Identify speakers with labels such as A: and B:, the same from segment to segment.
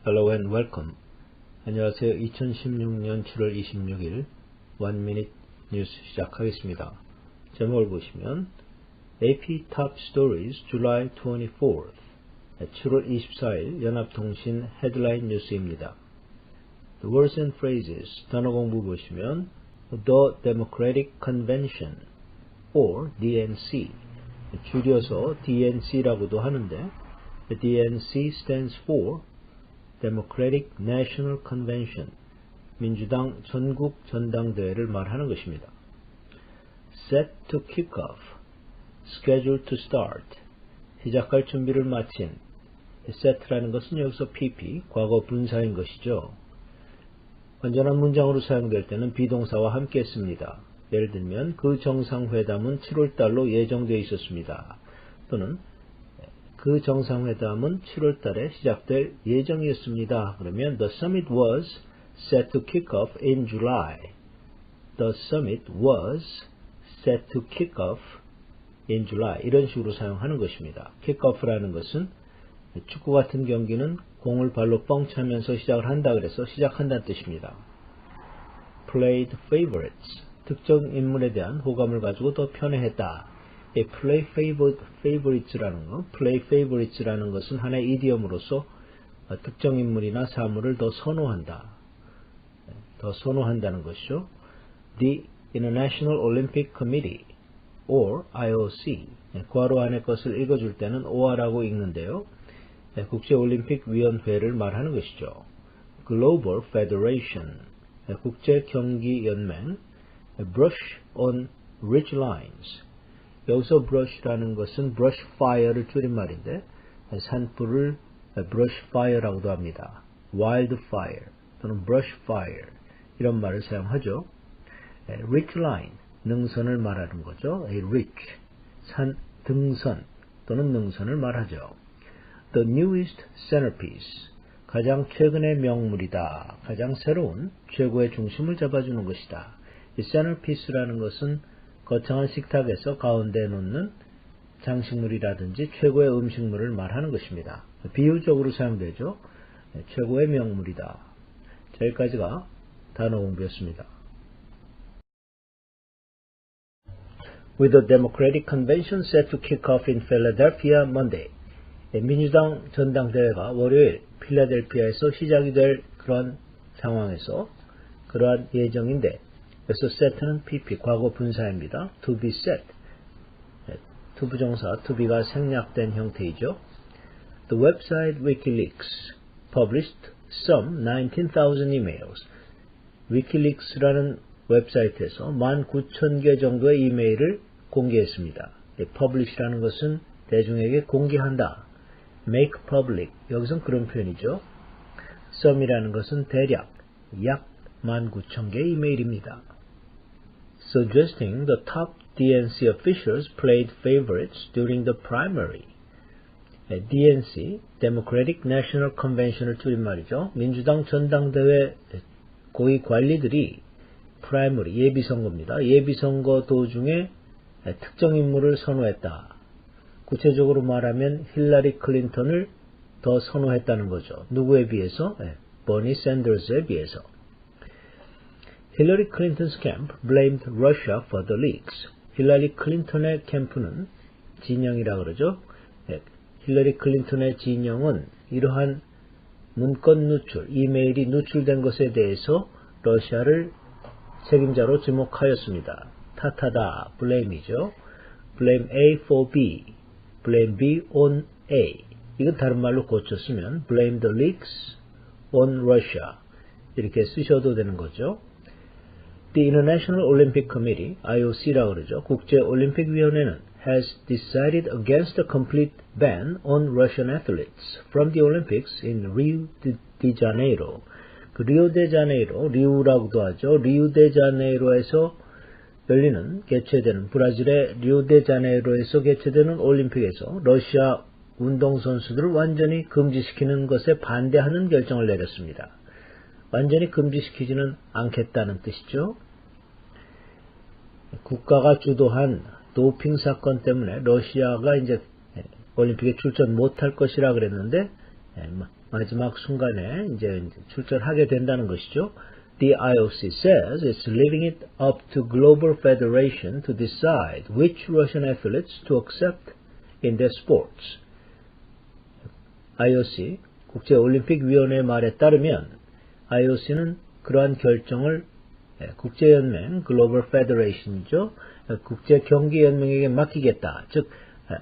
A: Hello and welcome. 안녕하세요. 2016년 7월 26일 1Minute 뉴스 시작하겠습니다. 제목을 보시면 AP Top Stories July 24th 7월 24일 연합통신 헤드라인 뉴스입니다. The words and phrases 단어 공부 보시면 The Democratic Convention or DNC 줄여서 DNC라고도 하는데 The DNC stands for Democratic National Convention, 민주당 전국 전당대회를 말하는 것입니다. Set to kick off, scheduled to start, 시작할 준비를 마친. set라는 것은 여기서 PP, 과거 분사인 것이죠. 완전한 문장으로 사용될 때는 비동사와 함께 씁니다. 예를 들면 그 정상회담은 7월달로 예정되어 있었습니다. 또는 그 정상회담은 7월달에 시작될 예정이었습니다. 그러면 The summit was set to kick off in July. The summit was set to kick off in July. 이런 식으로 사용하는 것입니다. kick off라는 것은 축구 같은 경기는 공을 발로 뻥 차면서 시작을 한다 그래서 시작한다는 뜻입니다. Played favorites. 특정 인물에 대한 호감을 가지고 더 편애했다. play favorites라는 것은 하나의 이디엄으로서 특정 인물이나 사물을 더 선호한다는 것이죠. The International Olympic Committee or IOC 괄호 안의 것을 읽어줄 때는 OR라고 읽는데요. 국제올림픽위원회를 말하는 것이죠. Global Federation 국제경기연맹 Brush on Ridge Lines 여기서 brush라는 것은 brush fire를 줄임말인데 산불을 brush fire라고도 합니다. wildfire 또는 brush fire 이런 말을 사용하죠. ridge line 능선을 말하는 거죠. ridge 산 등선 또는 능선을 말하죠. The newest centerpiece 가장 최근의 명물이다. 가장 새로운 최고의 중심을 잡아주는 것이다. 이 centerpiece라는 것은 거창한 식탁에서 가운데에 놓는 장식물이라든지 최고의 음식물을 말하는 것입니다. 비유적으로 사용되죠. 최고의 명물이다. 여기까지가 단어 공부였습니다. With the Democratic Convention set to kick off in Philadelphia Monday. 민주당 전당대회가 월요일 필라델피아에서 시작이 될 그런 상황에서 그러한 예정인데 그래서 set는 PP, 과거 분사입니다. To be set, 투부정사, to be가 생략된 형태이죠. The website WikiLeaks published some 19,000 emails. 위키릭스라는 웹사이트에서 19,000개 정도의 이메일을 공개했습니다. publish라는 것은 대중에게 공개한다. make public, 여기서는 그런 표현이죠. some이라는 것은 대략, 약 19,000개 이메일입니다. Suggesting the top DNC officials played favorites during the primary. DNC, Democratic National Convention을 줄임말이죠. 민주당 전당대회 고위 관리들이 primary, 예비선거입니다. 예비선거 도중에 특정 인물을 선호했다. 구체적으로 말하면 힐러리 클린턴을 더 선호했다는 거죠. 누구에 비해서? 버니 샌더스에 비해서. 힐러리 클린턴's camp blamed Russia for the leaks. 힐러리 클린턴의 캠프는 진영이라 그러죠. 힐러리 클린턴의 진영은 이러한 문건 누출, 이메일이 누출된 것에 대해서 러시아를 책임자로 지목하였습니다. 탓하다, blame이죠. blame A for B, blame B on A. 이건 다른 말로 고쳤으면 blame the leaks on Russia 이렇게 쓰셔도 되는 거죠. The International Olympic Committee, IOC라고 그러죠. 국제올림픽위원회는 has decided against a complete ban on Russian athletes from the Olympics in Rio de Janeiro. 그 리우데자네이로, 리우라고도 하죠. 리우데자네이로에서 열리는 개최되는 브라질의 리우데자네이로에서 개최되는 올림픽에서 러시아 운동선수들을 완전히 금지시키는 것에 반대하는 결정을 내렸습니다. 완전히 금지시키지는 않겠다는 뜻이죠. 국가가 주도한 도핑 사건 때문에 러시아가 이제 올림픽에 출전 못할 것이라 그랬는데 마지막 순간에 이제 출전하게 된다는 것이죠. The IOC says it's leaving it up to Global Federation to decide which Russian athletes to accept in their sports. IOC, 국제올림픽위원회 말에 따르면 IOC는 그러한 결정을 국제연맹, Global Federation이죠. 국제경기연맹에게 맡기겠다. 즉,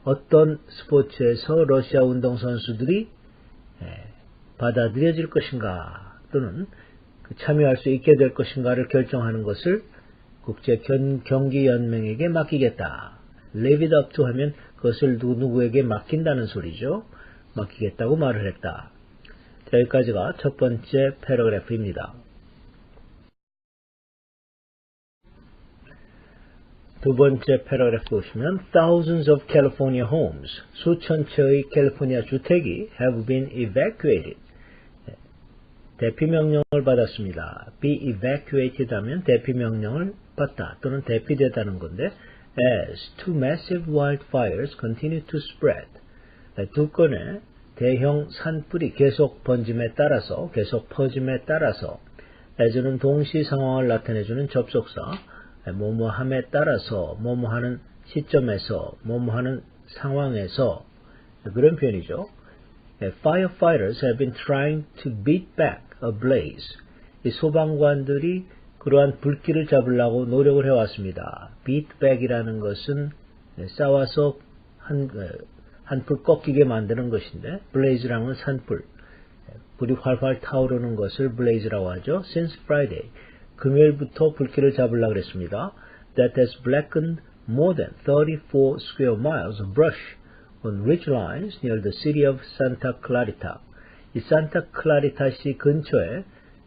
A: 어떤 스포츠에서 러시아 운동선수들이 받아들여질 것인가 또는 참여할 수 있게 될 것인가를 결정하는 것을 국제경기연맹에게 맡기겠다. Leave it up to 하면 그것을 누구에게 맡긴다는 소리죠. 맡기겠다고 말을 했다. 자, 여기까지가 첫 번째 패러그래프입니다. 두 번째 패러그래프 보시면 Thousands of California homes, 수천 채의 캘리포니아 주택이 have been evacuated. 대피 명령을 받았습니다. be evacuated 하면 대피 명령을 받다 또는 대피되다는 건데 as two massive wildfires continue to spread. 두 건의 대형 산불이 계속 번짐에 따라서 as는 동시 상황을 나타내주는 접속사 뭐뭐함에 따라서 뭐뭐하는 시점에서 뭐뭐하는 상황에서 그런 표현이죠. Firefighters have been trying to beat back a blaze. 이 소방관들이 그러한 불길을 잡으려고 노력을 해왔습니다. beat back이라는 것은 싸워서 한풀 꺾이게 만드는 것인데 blaze라는 건 산불, 불이 활활 타오르는 것을 blaze라고 하죠. Since Friday, 금요일부터 불길을 잡으려고 그랬습니다. That has blackened more than 34 square miles of brush on ridgelines near the city of Santa Clarita. 이 산타 클라리타시 근처에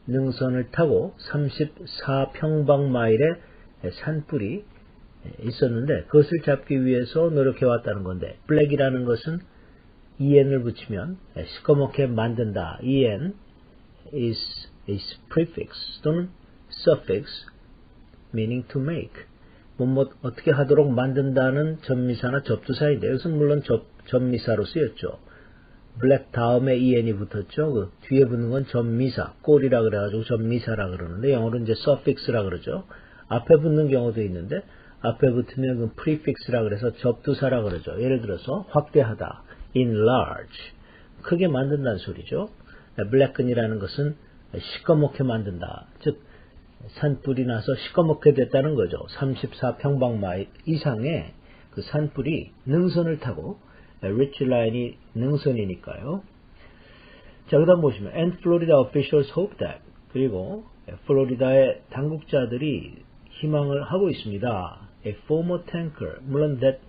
A: 능선을 타고 34평방마일의 산불이 있었는데 그것을 잡기 위해서 노력해왔다는 건데 black이라는 것은 en을 붙이면 시커멓게 만든다. en is prefix 또는 suffix meaning to make. 뭐 어떻게 하도록 만든다는 전미사나 접두사인데 이것은 물론 전미사로 쓰였죠. black 다음에 en이 붙었죠. 그 뒤에 붙는 건 전미사, 꼴이라 그래가지고 전미사라 그러는데 영어로 이제 suffix라 그러죠. 앞에 붙는 경우도 있는데 앞에 붙으면 그 prefix라 그래서 접두사라 그러죠. 예를 들어서 확대하다, enlarge, 크게 만든다는 소리죠. blacken이라는 것은 시꺼멓게 만든다. 즉 산불이 나서 시꺼멓게 됐다는 거죠. 34평방마일 이상의 그 산불이 능선을 타고 ridgeline이 능선이니까요. 자, 그 다음 보시면 and Florida officials hope that 그리고 플로리다의 당국자들이 희망을 하고 있습니다. A former tanker 물론 that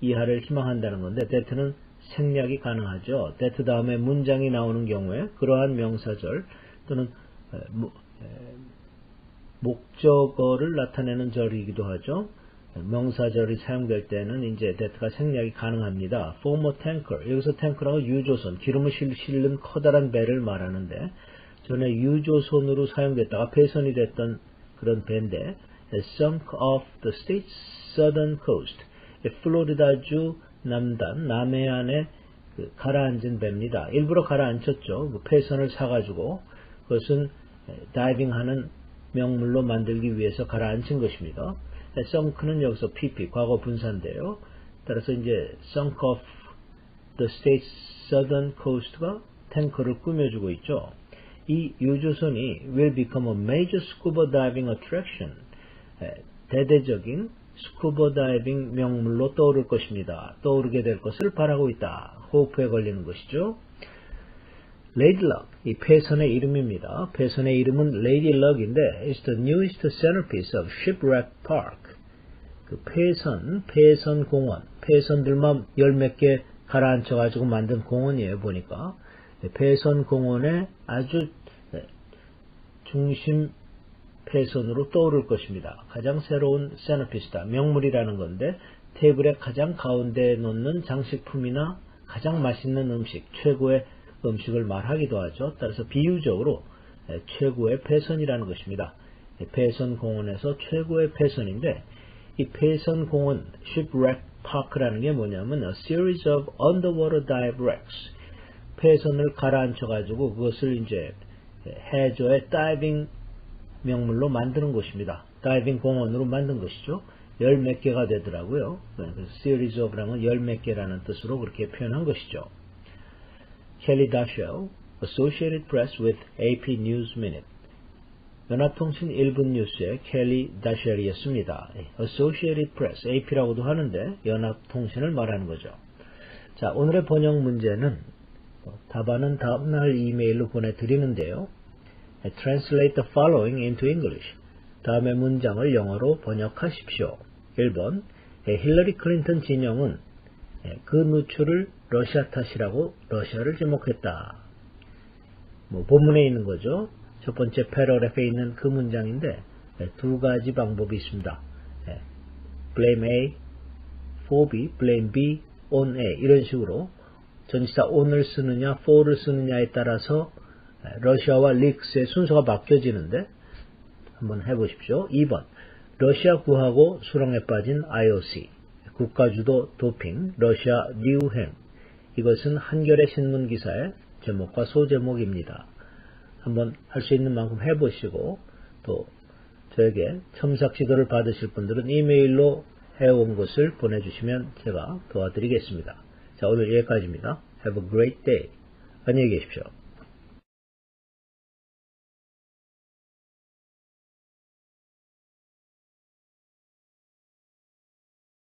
A: 이하를 희망한다는 건데 that는 생략이 가능하죠. that 다음에 문장이 나오는 경우에 그러한 명사절 또는 목적어를 나타내는 절이기도 하죠. 명사절이 사용될 때는 이제 that가 생략이 가능합니다. former tanker 여기서 tanker하고 유조선 기름을 실는 커다란 배를 말하는데 전에 유조선으로 사용됐다가 폐선이 됐던 그런 배인데 sunk off the state's southern coast 플로리다주 남단 남해안에 가라앉은 배입니다. 일부러 가라앉혔죠. 그 폐선을 사가지고 그것은 다이빙하는 명물로 만들기 위해서 가라앉힌 것입니다. sunk는 여기서 pp 과거 분사인데요. 따라서 이제 sunk off the state's southern coast가 탱커를 꾸며주고 있죠. 이 유조선이 will become a major scuba diving attraction. 대대적인 스쿠버 다이빙 명물로 떠오를 것입니다. 떠오르게 될 것을 바라고 있다. 호프에 걸리는 것이죠. Lady Luck, 이 폐선의 이름입니다. 폐선의 이름은 Lady Luck인데 it's the newest centerpiece of Shipwreck Park. 그 폐선 공원, 폐선들만 열 몇 개 가라앉혀가지고 만든 공원이에요. 보니까 폐선 공원의 아주 중심 폐선으로 떠오를 것입니다. 가장 새로운 centerpiece다. 명물이라는 건데 테이블의 가장 가운데에 놓는 장식품이나 가장 맛있는 음식, 최고의 음식을 말하기도 하죠. 따라서 비유적으로 최고의 폐선이라는 것입니다. 폐선 공원에서 최고의 폐선인데 이 폐선 공원 Shipwreck Park라는 게 뭐냐면 a series of underwater dive wrecks. 폐선을 가라앉혀가지고 그것을 이제 해저의 다이빙 명물로 만드는 곳입니다. 다이빙 공원으로 만든 것이죠. 열 몇 개가 되더라고요. 그래서 series of라는 열 몇 개라는 뜻으로 그렇게 표현한 것이죠. Kelly Daschle, Associated Press with AP News Minute. 연합통신 1분 뉴스의 켈리 다셜이었습니다. Associated Press, AP라고도 하는데 연합통신을 말하는 거죠. 자, 오늘의 번역 문제는 답안은 다음날 이메일로 보내드리는데요. Translate the following into English. 다음의 문장을 영어로 번역하십시오. 1번, 힐러리 클린턴 진영은 그 누출을 러시아 탓이라고 러시아를 지목했다. 본문에 있는 거죠. 첫 번째 패러그래프에 있는 그 문장인데 두 가지 방법이 있습니다. blame A, for B, blame B, on A 이런 식으로 전치사 on을 쓰느냐 for를 쓰느냐에 따라서 러시아와 릭스의 순서가 바뀌어지는데 한번 해보십시오. 2번 러시아 구하고 수렁에 빠진 IOC 국가주도 도핑 러시아 유행 이것은 한겨레 신문 기사의 제목과 소제목입니다. 한번 할 수 있는 만큼 해보시고 또 저에게 첨삭 지도를 받으실 분들은 이메일로 해온 것을 보내주시면 제가 도와드리겠습니다. 자, 오늘 여기까지입니다. Have a great day. 안녕히 계십시오.